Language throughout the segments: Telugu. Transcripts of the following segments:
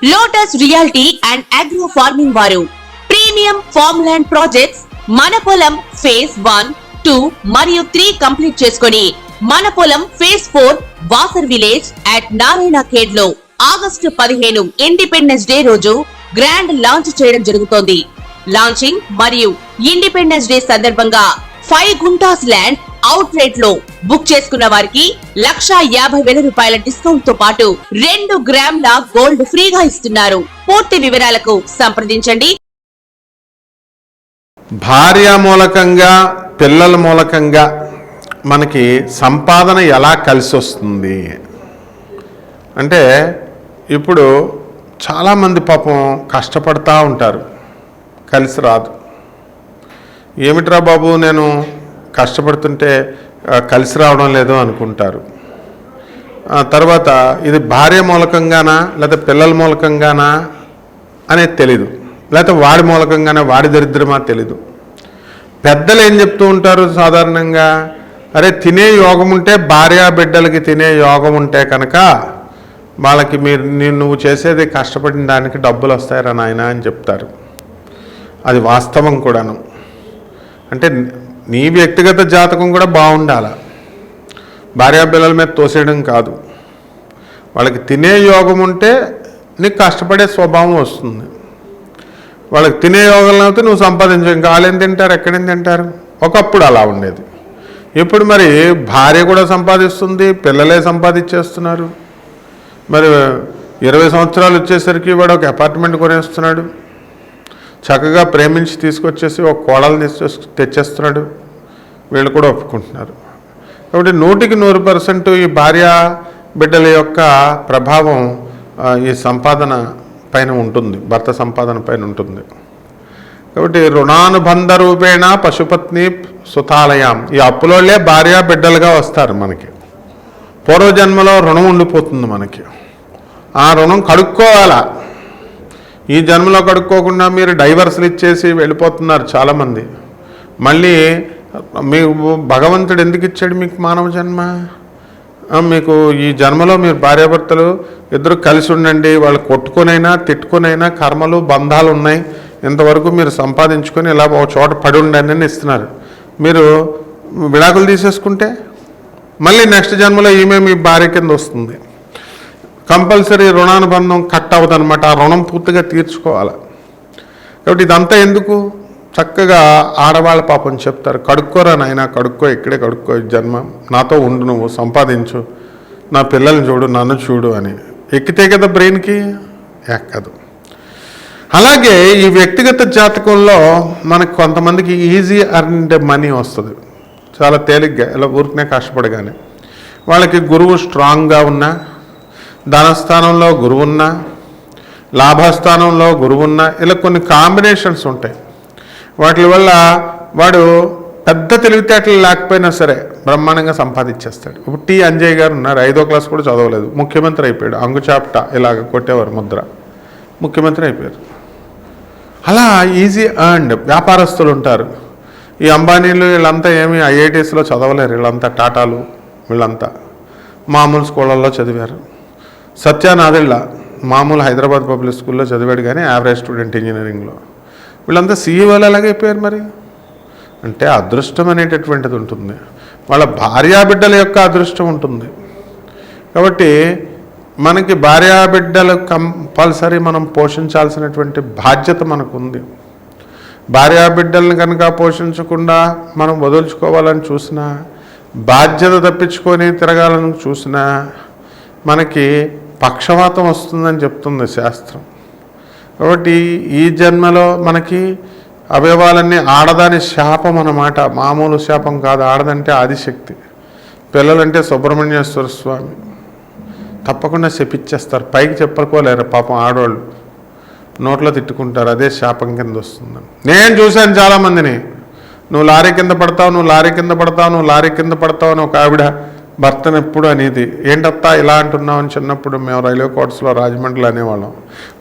Lotus reality and agro farming వారు ప్రీమియం ఫార్మ్ ల్యాండ్ ప్రాజెక్ట్స్ మన పొలం ఫేజ్ 1, 2 మరియు 3 కంప్లీట్ చేసుకొని మన పొలం phase 4 Wasar village at Narayana Khed లో ఆగస్టు 15 ఇండిపెండెన్స్ డే రోజు గ్రాండ్ లాంచ్ చేయడం జరుగుతోంది. లాంచింగ్ మరియు ఇండిపెండెన్స్ డే సందర్భంగా 5 గుంటాస్ ల్యాండ్ అవుట్ రేట్ లో బుక్ చేసుకున్న వారికి 1,50,000 రూపాయల డిస్కౌంట్ తో పాటు 2 గ్రాముల గోల్డ్ ఫ్రీగా ఇస్తున్నారు. పూర్తి వివరాలకు సంప్రదించండి. భార్య మూలకంగా పిల్లల మూలకంగా మనకి సంపాదన ఎలా కలిసి వస్తుంది అంటే, ఇప్పుడు చాలామంది పాపం కష్టపడతా ఉంటారు, కలిసి రాదు. ఏమిట్రా బాబు నేను కష్టపడుతుంటే కలిసి రావడం లేదు అనుకుంటారు. తర్వాత ఇది భార్య మూలకంగానా లేదా పిల్లల మూలకంగానా అనేది తెలీదు, లేకపోతే వాడి మూలకంగానే వాడి దరిద్రమా తెలీదు. పెద్దలు ఏం చెప్తూ ఉంటారు సాధారణంగా, అరే తినే యోగం ఉంటే భార్యా బిడ్డలకి తినే యోగం ఉంటే కనుక వాళ్ళకి నువ్వు చేసేది కష్టపడిన దానికి డబ్బులు వస్తాయరా నాయన అని చెప్తారు. అది వాస్తవం కూడాను. అంటే నీ వ్యక్తిగత జాతకం కూడా బాగుండాలి, భార్యా పిల్లల మీద తోసేయడం కాదు. వాళ్ళకి తినే యోగం ఉంటే నీకు కష్టపడే స్వభావం వస్తుంది. వాళ్ళకి తినే యోగం లేకపోతే నువ్వు సంపాదించు. ఇంకా వాళ్ళేం తింటారు, ఎక్కడేం తింటారు? ఒకప్పుడు అలా ఉండేది. ఇప్పుడు మరి భార్య కూడా సంపాదిస్తుంది, పిల్లలే సంపాదించేస్తున్నారు. మరి 20 సంవత్సరాలు వచ్చేసరికి వాడు ఒక అపార్ట్మెంట్ కొనేస్తున్నాడు, చక్కగా ప్రేమించి తీసుకొచ్చేసి ఒక కోడలు తెచ్చేస్తున్నాడు. వీళ్ళు కూడా ఒప్పుకుంటున్నారు. కాబట్టి 100% ఈ భార్య బిడ్డల యొక్క ప్రభావం ఈ సంపాదన పైన ఉంటుంది, భర్త సంపాదన పైన ఉంటుంది. కాబట్టి రుణానుబంధ రూపేణ పశుపత్ని సుతాలయం, ఈ అప్పులోళ్ళే భార్య బిడ్డలుగా వస్తారు. మనకి పూర్వజన్మలో రుణం ఉండిపోతుంది మనకి. ఆ రుణం కడుక్కోవాలా. ఈ జన్మలో కడుక్కోకుండా మీరు డైవర్స్లు ఇచ్చేసి వెళ్ళిపోతున్నారు చాలామంది. మళ్ళీ మీకు భగవంతుడు ఎందుకు ఇచ్చాడు మీకు మానవ జన్మ? మీకు ఈ జన్మలో మీరు భార్యాభర్తలు ఇద్దరు కలిసి ఉండండి, వాళ్ళు కొట్టుకొనైనా తిట్టుకొనైనా కర్మలు బంధాలు ఉన్నాయి, ఇంతవరకు మీరు సంపాదించుకొని ఇలా ఒక చోట పడి ఉండండి అని ఇస్తున్నారు. మీరు విడాకులు తీసేసుకుంటే మళ్ళీ నెక్స్ట్ జన్మలో ఈమె మీ భార్య కింద వస్తుంది. కంపల్సరీ రుణానుబంధం కట్ అవ్వదన్నమాట. ఆ రుణం పూర్తిగా తీర్చుకోవాలి. కాబట్టి ఇదంతా ఎందుకు? చక్కగా ఆడవాళ్ళ పాపం చెప్తారు, కడుక్కోరా నాయన, కడుక్కో, ఇక్కడే కడుక్కో, జన్మ నాతో ఉండు, నువ్వు సంపాదించు, నా పిల్లల్ని చూడు, నన్ను చూడు అని. ఎక్కితే కదా బ్రెయిన్కి, ఎక్కదు. అలాగే ఈ వ్యక్తిగత జాతకంలో మనకు కొంతమందికి ఈజీ అర్న్డ్ మనీ వస్తుంది చాలా తేలిగ్గా, ఇలా ఊరికనే కష్టపడగానే. వాళ్ళకి గురువు స్ట్రాంగ్గా ఉన్నా, ధనస్థానంలో గురువు ఉన్నా, లాభస్థానంలో గురువు ఉన్నా, ఇలా కొన్ని కాంబినేషన్స్ ఉంటాయి. వాటి వల్ల వాడు పెద్ద తెలివితేటలు లేకపోయినా సరే బ్రహ్మాండంగా సంపాదించేస్తాడు. ఇప్పుడు టి అంజయ్ గారు ఉన్నారు, 5వ క్లాస్ కూడా చదవలేదు, ముఖ్యమంత్రి అయిపోయాడు. అంగుచాప్ట ఇలాగ కొట్టేవారు ముద్ర, ముఖ్యమంత్రి అయిపోయారు. అలా ఈజీ అర్న్డ్ వ్యాపారస్తులు ఉంటారు. ఈ అంబానీలు వీళ్ళంతా ఏమీ ఐఐటీస్లో చదవలేరు. వీళ్ళంతా టాటాలు, వీళ్ళంతా మామూలు స్కూళ్ళల్లో చదివారు. సత్యానాదిళ్ళ మామూలు హైదరాబాద్ పబ్లిక్ స్కూల్లో చదివాడు, కానీ యావరేజ్ స్టూడెంట్ ఇంజనీరింగ్లో. వీళ్ళంతా సీఈఓలు ఎలాగైపోయారు మరి? అంటే అదృష్టం అనేటటువంటిది ఉంటుంది, వాళ్ళ భార్యాబిడ్డల యొక్క అదృష్టం ఉంటుంది. కాబట్టి మనకి భార్యాబిడ్డలు కంపల్సరీ మనం పోషించాల్సినటువంటి బాధ్యత మనకు ఉంది. భార్యాబిడ్డలను కనుక పోషించకుండా మనం వదులుచుకోవాలని చూసినా, బాధ్యత తప్పించుకొని తిరగాలని చూసినా మనకి పక్షవాతం వస్తుందని చెప్తుంది శాస్త్రం. కాబట్టి ఈ జన్మలో మనకి అవయవాలన్నీ ఆడదాని శాపం అన్నమాట, మామూలు శాపం కాదు. ఆడదంటే ఆదిశక్తి, పిల్లలంటే సుబ్రహ్మణ్యేశ్వర స్వామి. తప్పకుండా శపిచ్చేస్తారు, పైకి చెప్పుకోలేరు పాపం ఆడవాళ్ళు, నోట్లో తిట్టుకుంటారు, అదే శాపం కింద వస్తుంది. నేను చూశాను చాలామందిని, నువ్వు లారీ కింద పడతావు, నువ్వు లారీ కింద పడతావు, నువ్వు లారీ కింద పడతావు అని ఒక ఆవిడ భర్తను ఎప్పుడు అనేది. ఏంటత్తా ఇలా అంటున్నావు అని చిన్నప్పుడు మేము రైల్వే కోర్ట్స్లో రాజమండ్రిలో అనేవాళ్ళం.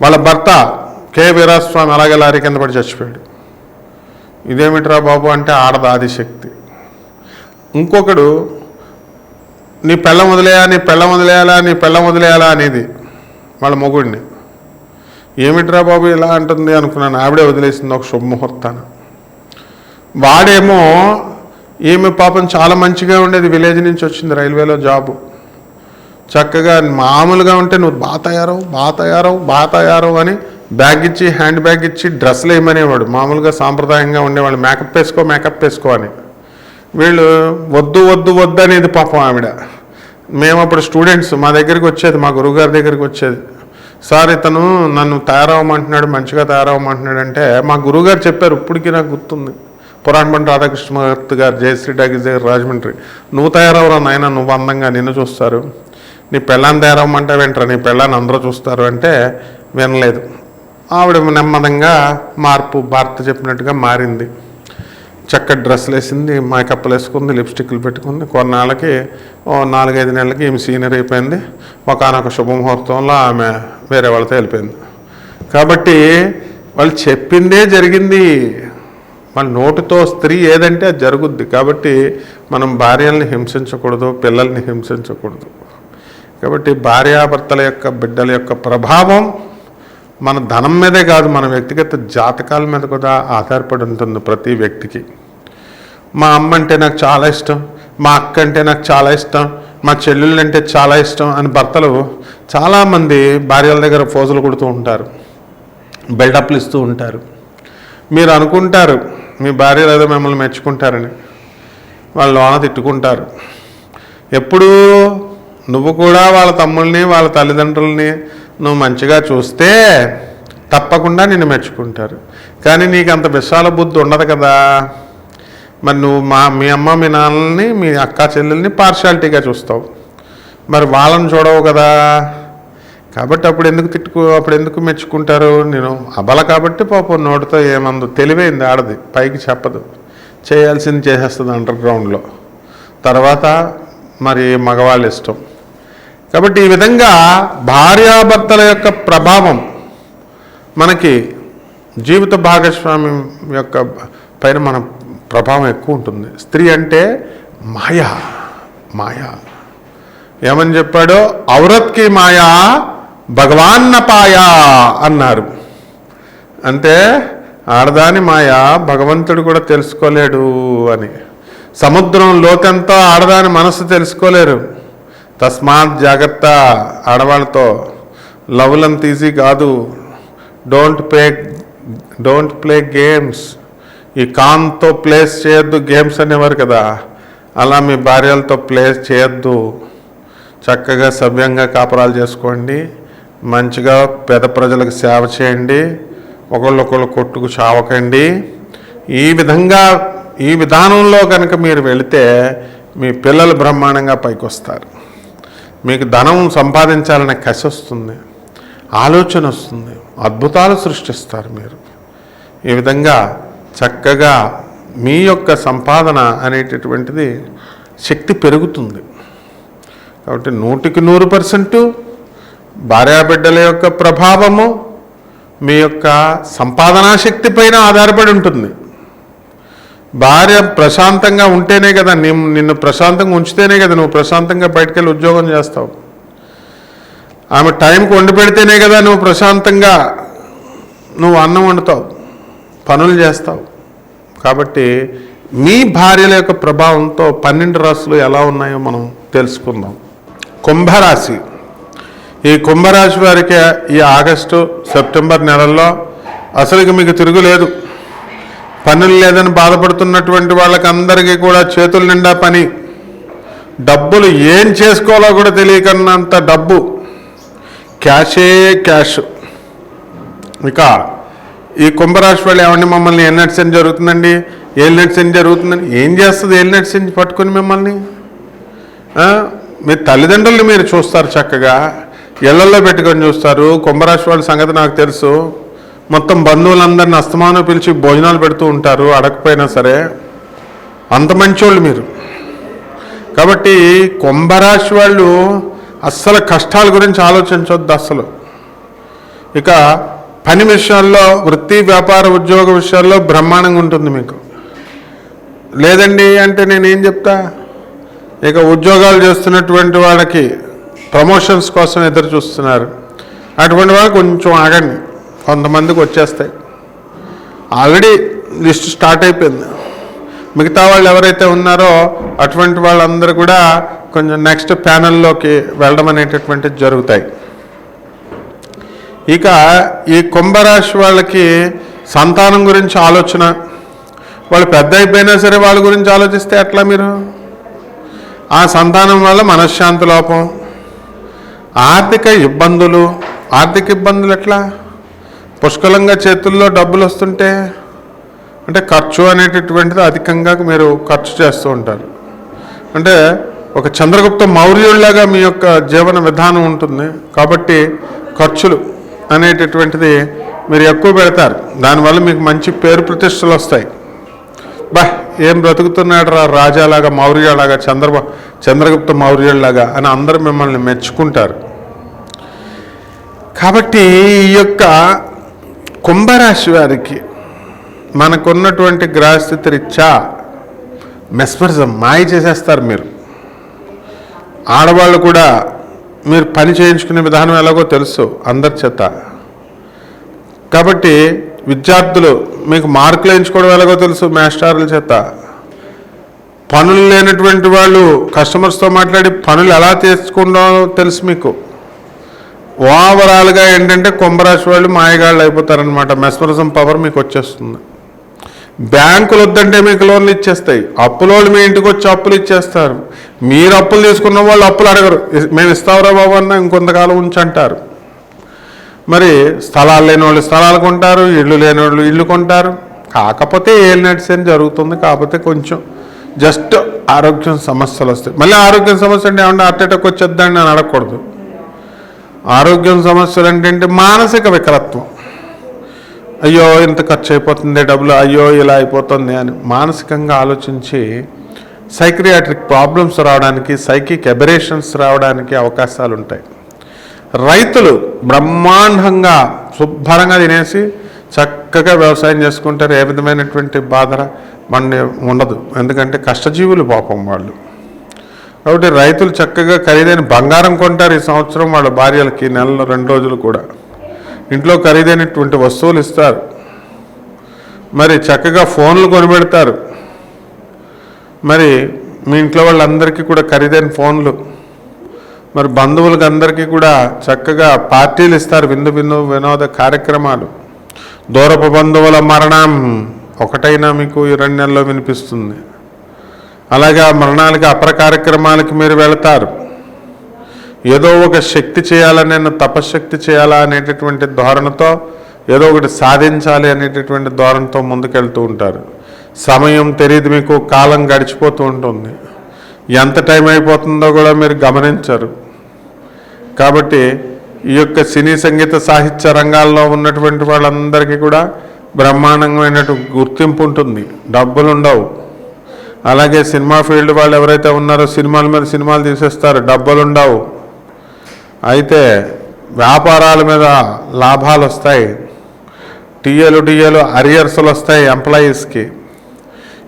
వాళ్ళ భర్త కె వీరాస్వామి అలాగే లారీ కింద పడి చచ్చిపోయాడు. ఇదేమిట్రా బాబు అంటే ఆడది ఆదిశక్తి. ఇంకొకడు నీ పెళ్ళం వదిలేయా, నీ పెళ్ళం వదిలేయాలా, నీ పెళ్ళం వదిలేయాలా అనేది వాళ్ళ మొగుడిని. ఏమిట్రా బాబు ఇలా అంటుంది అనుకున్నాను. ఆవిడే వదిలేసింది ఒక శుభముహూర్తాన్ని. వాడేమో ఈమె పాపం చాలా మంచిగా ఉండేది, విలేజ్ నుంచి వచ్చింది, రైల్వేలో జాబు, చక్కగా మామూలుగా ఉంటే నువ్వు బాగా తయారవు అని బ్యాగ్ ఇచ్చి, హ్యాండ్ బ్యాగ్ ఇచ్చి డ్రెస్సులు వేయమనేవాడు. మామూలుగా సాంప్రదాయంగా ఉండేవాళ్ళు, మేకప్ వేసుకో అని. వీళ్ళు వద్దు అనేది పాపం ఆవిడ. మేము అప్పుడు స్టూడెంట్స్, మా దగ్గరికి వచ్చేది, మా గురువుగారి దగ్గరికి వచ్చేది, సార్ ఇతను నన్ను తయారవ్వమంటున్నాడు, మంచిగా తయారవ్వమంటున్నాడు అంటే మా గురువుగారు చెప్పారు, ఇప్పటికీ నాకు గుర్తుంది, పురాణపండి రాధాకృష్ణమూర్తి గారు, జయశ్రీ టాకీస్ దగ్గర, రాజమండ్రి, నువ్వు తయారవరా నాయన, నువ్వు అందంగా నిన్ను చూస్తారు, నీ పెళ్ళాన్ని తయారవ్వమంటే వెంటరా, నీ పెళ్ళాన్ని అందరూ చూస్తారు అంటే వినలేదు. ఆవిడ నెమ్మదంగా భర్త చెప్పినట్టుగా మారింది. చక్కటి డ్రెస్సులు వేసింది, మేకప్లు వేసుకుంది, లిప్స్టిక్లు పెట్టుకుంది. కొన్నాళ్ళకి 4-5 నెలలకి ఈమె సీనియర్ అయిపోయింది. ఒకనొక శుభముహూర్తంలో ఆమె వేరే వాళ్ళతో వెళ్ళిపోయింది. కాబట్టి వాళ్ళు చెప్పిందే జరిగింది. మన నోటితో స్త్రీ ఏదంటే అది జరుగుద్ది. కాబట్టి మనం భార్యల్ని హింసించకూడదు, పిల్లల్ని హింసించకూడదు. కాబట్టి భార్యాభర్తల యొక్క బిడ్డల యొక్క ప్రభావం మన ధనం మీదే కాదు, మన వ్యక్తిగత జాతకాల మీద కూడా ఆధారపడి ఉంటుంది ప్రతి వ్యక్తికి. మా అమ్మ అంటే నాకు చాలా ఇష్టం, మా అక్క అంటే నాకు చాలా ఇష్టం, మా చెల్లెళ్ళు అంటే చాలా ఇష్టం అని భర్తలు చాలామంది భార్యల దగ్గర ఫోజులు కొడుతూ ఉంటారు, బిల్డప్లు ఇస్తూ ఉంటారు. మీరు అనుకుంటారు మీ భార్యలు ఏదో మిమ్మల్ని మెచ్చుకుంటారని, వాళ్ళు లోన తిట్టుకుంటారు. ఎప్పుడూ నువ్వు కూడా వాళ్ళ తమ్ముళ్ళని, వాళ్ళ తల్లిదండ్రులని నువ్వు మంచిగా చూస్తే తప్పకుండా నిన్ను మెచ్చుకుంటారు. కానీ నీకు అంత విశాల బుద్ధి ఉండదు కదా. మరి నువ్వు మీ అమ్మ మీ నాన్నల్ని, మీ అక్క చెల్లెల్ని పార్షాలిటీగా చూస్తావు, మరి వాళ్ళని చూడవు కదా. కాబట్టి అప్పుడు ఎందుకు మెచ్చుకుంటారు? నేను అబల కాబట్టి పాపం నోటితో ఏమందు, తెలివైంది ఆడది, పైకి చెప్పదు, చేయాల్సింది చేసేస్తుంది అండర్ గ్రౌండ్లో. తర్వాత మరి మగవాళ్ళ ఇష్టం. కాబట్టి ఈ విధంగా భార్యాభర్తల యొక్క ప్రభావం మనకి జీవిత భాగస్వామ్యం యొక్క పైన మన ప్రభావం ఎక్కువ ఉంటుంది. స్త్రీ అంటే మాయా ఏమని చెప్పాడో, ఔరత్కి మాయా భగవాన్న పాయా అన్నారు. అంటే ఆడదాని మాయ భగవంతుడు కూడా తెలుసుకోలేడు అని. సముద్రం లోతంతో ఆడదాని మనసు తెలుసుకోలేరు. తస్మాత్ జాగ్రత్త ఆడవాళ్ళతో. లవ్లంత ఈజీ కాదు. Don't play games. ఈ కామ్తో ప్లేస్ చేయొద్దు గేమ్స్ అనేవారు కదా, అలా మీ భార్యలతో ప్లేస్ చేయొద్దు. చక్కగా సవ్యంగా కాపురాలు చేసుకోండి, మంచిగా పేద ప్రజలకు సేవ చేయండి, ఒకళ్ళొకళ్ళు కొట్టుకు చావకండి. ఈ విధానంలో కనుక మీరు వెళితే మీ పిల్లలు బ్రహ్మాండంగా పైకి వస్తారు. మీకు ధనం సంపాదించాలనే కసి వస్తుంది, ఆలోచన వస్తుంది, అద్భుతాలు సృష్టిస్తారు మీరు. ఈ విధంగా చక్కగా మీ యొక్క సంపాదన అనేటటువంటిది శక్తి పెరుగుతుంది. కాబట్టి 100% భార్యాబిడ్డల యొక్క ప్రభావము మీ యొక్క సంపాదనా శక్తి పైన ఆధారపడి ఉంటుంది. భార్య ప్రశాంతంగా ఉంటేనే కదా, నిన్ను ప్రశాంతంగా ఉంచితేనే కదా నువ్వు ప్రశాంతంగా బయటకు వెళ్ళి ఉద్యోగం చేస్తావు. ఆమె టైంకి వండి పెడితేనే కదా నువ్వు ప్రశాంతంగా అన్నం వండుతావు, పనులు చేస్తావు. కాబట్టి మీ భార్యల యొక్క ప్రభావంతో 12 రాశులు ఎలా ఉన్నాయో మనం తెలుసుకుందాం. కుంభరాశి. ఈ కుంభరాశి వారికి ఈ ఆగస్టు సెప్టెంబర్ నెలల్లో అసలుకి మీకు తిరుగులేదు. పనులు లేదని బాధపడుతున్నటువంటి వాళ్ళకందరికీ కూడా చేతుల నిండా పని, డబ్బులు ఏం చేసుకోవాలో కూడా తెలియకన్నంత డబ్బు, క్యాష్. ఇక ఈ కుంభరాశి వాళ్ళు ఏమండి, మమ్మల్ని ఏలినాటి శని జరుగుతుందండి, ఏలినాటి శని జరుగుతుందని. ఏం చేస్తుంది ఏలినాటి శని పట్టుకొని మిమ్మల్ని? మీ తల్లిదండ్రుల్ని మీరు చూస్తారు, చక్కగా ఇళ్లలో పెట్టుకొని చూస్తారు. కుంభరాశి వాళ్ళ సంగతి నాకు తెలుసు. మొత్తం బంధువులందరినీ అస్తమానం పిలిచి భోజనాలు పెడుతూ ఉంటారు, అడగకపోయినా సరే. అంత మంచోళ్ళు మీరు. కాబట్టి కుంభరాశి వాళ్ళు అస్సలు కష్టాల గురించి ఆలోచించవద్దు అస్సలు. ఇక పని విషయాల్లో, వృత్తి వ్యాపార ఉద్యోగ విషయాల్లో బ్రహ్మాండంగా ఉంటుంది మీకు. లేదండి అంటే నేనేం చెప్తా, ఇక ఉద్యోగాలు చేస్తున్నటువంటి వాళ్ళకి ప్రమోషన్స్ కోసం ఎదురు చూస్తున్నారు, అటువంటి వాళ్ళు కొంచెం ఆగండి. కొంతమందికి వచ్చేస్తాయి. ఆల్రెడీ లిస్ట్ స్టార్ట్ అయిపోయింది. మిగతా వాళ్ళు ఎవరైతే ఉన్నారో అటువంటి వాళ్ళందరూ కూడా కొంచెం నెక్స్ట్ ప్యానెల్లోకి వెళ్ళడం అనేటటువంటిది జరుగుతాయి. ఇక ఈ కుంభరాశి వాళ్ళకి సంతానం గురించి ఆలోచన, వాళ్ళు పెద్ద అయిపోయినా సరే వాళ్ళ గురించి ఆలోచిస్తే ఎట్లా మీరు? ఆ సంతానం వల్ల మనశ్శాంతి లోపం, ఆర్థిక ఇబ్బందులు. ఆర్థిక ఇబ్బందులు ఎట్లా? పుష్కలంగా చేతుల్లో డబ్బులు వస్తుంటే అంటే ఖర్చు అనేటటువంటిది అధికంగా మీరు ఖర్చు చేస్తూ ఉంటారు. అంటే ఒక చంద్రగుప్త మౌర్యుల్లాగా మీ యొక్క జీవన విధానం ఉంటుంది కాబట్టి ఖర్చులు అనేటటువంటిది మీరు ఎక్కువ పెడతారు. దానివల్ల మీకు మంచి పేరు ప్రతిష్టలు వస్తాయి. ఏం బ్రతుకుతున్నాడు రాజాలాగా, మౌర్యలాగా, చంద్రగుప్త మౌర్యుల్లాగా అని అందరూ మిమ్మల్ని మెచ్చుకుంటారు. కాబట్టి ఈ యొక్క కుంభరాశి వారికి మనకున్నటువంటి గ్రహస్థితి రీత్యా మెస్మరిజం, మాయ చేసేస్తారు మీరు. ఆడవాళ్ళు కూడా మీరు పని చేయించుకునే విధానం ఎలాగో తెలుసు అందరి చేత. కాబట్టి విద్యార్థులు మీకు మార్కులు వేయించుకోవడం ఎలాగో తెలుసు మాస్టర్ల చేత. పనులు లేనటువంటి వాళ్ళు కస్టమర్స్తో మాట్లాడి పనులు ఎలా తీసుకుంటారో తెలుసు మీకు. ఓవరాల్గా ఏంటంటే కుంభరాశి వాళ్ళు మాయగాళ్ళు అయిపోతారనమాట. మెస్మరిజం పవర్ మీకు వచ్చేస్తుంది. బ్యాంకులు వద్దంటే మీకు లోన్లు ఇచ్చేస్తాయి. అప్పులోళ్ళు మీ ఇంటికి వచ్చి అప్పులు ఇచ్చేస్తారు. మీరు అప్పులు తీసుకున్న వాళ్ళు అప్పులు అడగరు. మేము ఇస్తావురా బాబు అన్న ఇంకొంతకాలం ఉంచంటారు. మరి స్థలాలు లేని వాళ్ళు స్థలాలు కొంటారు, ఇళ్ళు లేని వాళ్ళు ఇళ్ళు కొంటారు. కాకపోతే ఏలినట్స్ జరుగుతుంది. కాకపోతే కొంచెం జస్ట్ ఆరోగ్యం సమస్యలు వస్తాయి. మళ్ళీ ఆరోగ్యం సమస్య అంటే ఏమన్నా హార్ట్ అటాక్ వచ్చేద్దని నేను అడగకూడదు. ఆరోగ్యం సమస్యలు అంటే మానసిక వికలత్వం. అయ్యో ఇంత ఖర్చు అయిపోతుంది డబ్బులు, అయ్యో ఇలా అయిపోతుంది అని మానసికంగా ఆలోచించి సైక్రియాట్రిక్ ప్రాబ్లమ్స్ రావడానికి, సైకిక్ ఎబరేషన్స్ రావడానికి అవకాశాలు ఉంటాయి. రైతులు బ్రహ్మాండంగా శుభ్రంగా తినేసి చక్కగా వ్యవసాయం చేసుకుంటారు. ఏ విధమైనటువంటి బాధ మన ఉండదు. ఎందుకంటే కష్టజీవులు పాపం వాళ్ళు. కాబట్టి రైతులు చక్కగా ఖరీదైన బంగారం కొంటారు. ఈ సంవత్సరం వాళ్ళ భార్యలకి నెలలో 2 రోజులు కూడా ఇంట్లో ఖరీదైనటువంటి వస్తువులు ఇస్తారు. మరి చక్కగా ఫోన్లు కొనిపెడతారు. మరి మీ ఇంట్లో వాళ్ళందరికీ కూడా ఖరీదైన ఫోన్లు, మరి బంధువులకి అందరికీ కూడా చక్కగా పార్టీలు ఇస్తారు, వినోద కార్యక్రమాలు. దూరపు బంధువుల మరణం ఒకటైనా మీకు ఈ 2 నెలల్లో వినిపిస్తుంది. అలాగే ఆ మరణాలకి అపర కార్యక్రమాలకి మీరు వెళతారు. ఏదో ఒక శక్తి చేయాలని, నేను తపశక్తి చేయాలా అనేటటువంటి ధోరణితో, ఏదో ఒకటి సాధించాలి అనేటటువంటి ధోరణితో ముందుకెళ్తూ ఉంటారు. సమయం తెలియదు మీకు, కాలం గడిచిపోతూ ఉంటుంది. ఎంత టైం అయిపోతుందో కూడా మీరు గమనించరు. కాబట్టి ఈ యొక్క సినీ సంగీత సాహిత్య రంగాల్లో ఉన్నటువంటి వాళ్ళందరికీ కూడా బ్రహ్మాండమైనటువంటి గుర్తింపు ఉంటుంది. డబ్బులు ఉండవు. అలాగే సినిమా ఫీల్డ్ వాళ్ళు ఎవరైతే ఉన్నారో సినిమాల మీద సినిమాలు తీసేస్తారు, డబ్బులు ఉండవు. అయితే వ్యాపారాల మీద లాభాలు వస్తాయి. టీఏలు అరియర్స్లు వస్తాయి ఎంప్లాయీస్కి.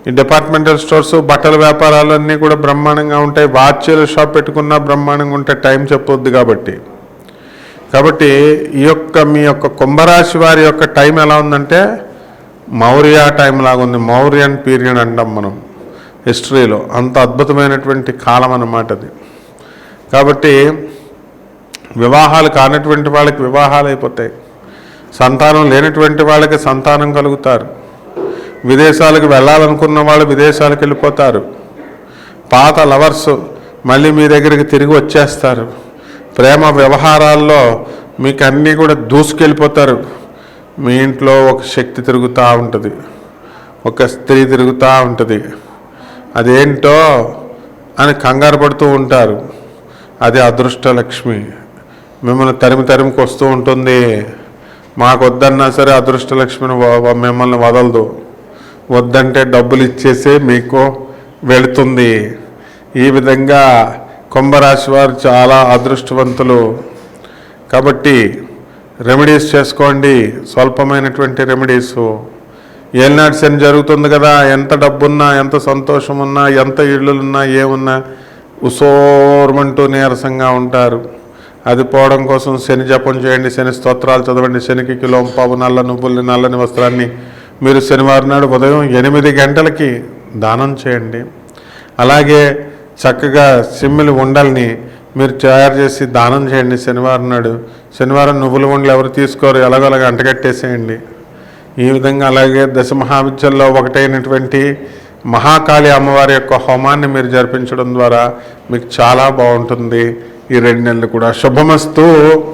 ఈ డిపార్ట్మెంటల్ స్టోర్స్, బట్టల వ్యాపారాలు అన్నీ కూడా బ్రహ్మాండంగా ఉంటాయి. వాచ్ల షాప్ పెట్టుకున్నా బ్రహ్మాండంగా ఉంటాయి, టైం చెప్పొద్దు కాబట్టి ఈ యొక్క మీ యొక్క కుంభరాశి వారి యొక్క టైం ఎలా ఉందంటే మౌర్య టైం లాగా ఉంది. మౌర్యన్ పీరియడ్ అంటాం మనం హిస్టరీలో. అంత అద్భుతమైనటువంటి కాలం అన్నమాట అది. కాబట్టి వివాహాలు కానటువంటి వాళ్ళకి వివాహాలు అయిపోతాయి. సంతానం లేనటువంటి వాళ్ళకి సంతానం కలుగుతారు. విదేశాలకు వెళ్ళాలనుకున్న వాళ్ళు విదేశాలకు వెళ్ళిపోతారు. పాత లవర్స్ మళ్ళీ మీ దగ్గరికి తిరిగి వచ్చేస్తారు. ప్రేమ వ్యవహారాల్లో మీకు అన్నీ కూడా దూసుకెళ్ళిపోతారు. మీ ఇంట్లో ఒక శక్తి తిరుగుతూ ఉంటుంది, ఒక స్త్రీ తిరుగుతూ ఉంటుంది. అదేంటో అని కంగారు పడుతూ ఉంటారు. అది అదృష్టలక్ష్మి మిమ్మల్ని తరిమికి వస్తూ ఉంటుంది. మాకు వద్దన్నా సరే అదృష్టలక్ష్మిని మిమ్మల్ని వదలదు. వద్దంటే డబ్బులు ఇచ్చేసే మీకు వెళుతుంది. ఈ విధంగా కుంభరాశి వారు చాలా అదృష్టవంతులు. కాబట్టి రెమెడీస్ చేసుకోండి, స్వల్పమైనటువంటి రెమెడీస్. ఏలినాటి శని జరుగుతుంది కదా, ఎంత డబ్బున్నా, ఎంత సంతోషం ఉన్నా, ఎంత ఇళ్ళున్నా, ఏమున్నా ఉసోర్మంటూ నీరసంగా ఉంటారు. అది పోవడం కోసం శని జపం చేయండి, శని స్తోత్రాలు చదవండి, శనికి కిలోంపావు నల్ల నువ్వుల్ని, నల్లని వస్త్రాన్ని మీరు శనివారం నాడు ఉదయం 8 గంటలకి దానం చేయండి. అలాగే చక్కగా సిమ్మిలి ఉండల్ని మీరు తయారు చేసి దానం చేయండి శనివారం నాడు. శనివారం నువ్వుల ఉండలు ఎవరు తీసుకోరు, ఎలాగోలాగా అంటగట్టేసేయండి. ఈ విధంగా అలాగే దశమహావిద్యల్లో ఒకటైనటువంటి మహాకాళి అమ్మవారి యొక్క హోమాన్ని మీరు జరిపించడం ద్వారా మీకు చాలా బాగుంటుంది. ఈ 2 నెలలు కూడా శుభమస్తు.